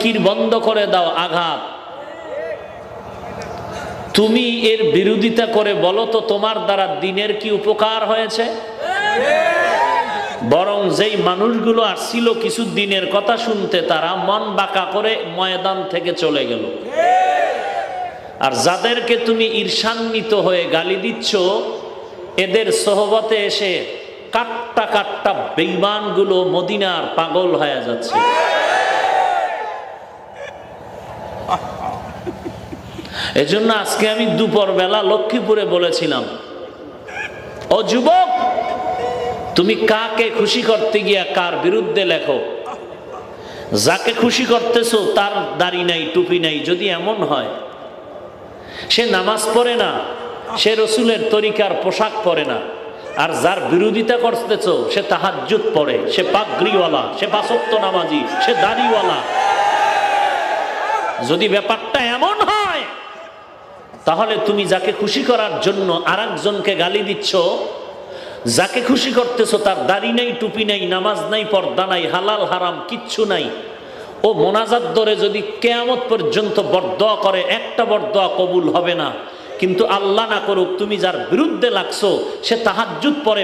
জিকির বন্ধ করে দাও আঘাত। তুমি এর বিরোধিতা করে বলো তো তোমার দ্বারা দিনের কি উপকার হয়েছে? বরং যেই মানুষগুলো আসছিল কিছু দিনের কথা শুনতে, তারা মন বাঁকা করে ময়দান থেকে চলে গেল। আর যাদেরকে তুমি ঈর্ষান্বিত হয়ে গালি দিচ্ছ, এদের সোহবতে এসে কাট্টা কাট্টা বেঈমানগুলো মদিনার পাগল হয়ে যাচ্ছে। এজন্য আজকে আমি দুপুর বেলা লক্ষ্মীপুরে বলেছিলাম, ও যুবক, তুমি কাকে খুশি করতে গিয়া কার বিরুদ্ধে লেখো? যাকে খুশি করতেছো তার দাড়ি নাই, টুপি নাই। যদি এমন হয় সে নামাজ পড়ে না, সে রসুলের তরিকার পোশাক পরে না, আর যার বিরোধিতা করতেছো সে তাহাজ্জুদ পড়ে, সে পাগড়িওয়ালা, সে পাঁচ ওয়াক্ত নামাজি, সে দাড়িওয়ালা, যদি ব্যাপারটা এমন হয়, তাহলে তুমি যাকে খুশি করার জন্য আরেকজনকে গালি দিচ্ছ, যাকে খুশি করতেছো তার দাড়ি নাই, টুপি নাই, নামাজ নাই, পর্দা নাই, হালাল হারাম কিচ্ছু নাই, ও মোনাজাত ধরে যদি কিয়ামত পর্যন্ত বরদোয়া করে, একটা বরদোয়া কবুল হবে না। কিন্তু আল্লাহ না করুক, তুমি যার বিরুদ্ধে লাগছো সে তাহাজ্জুদ পড়ে,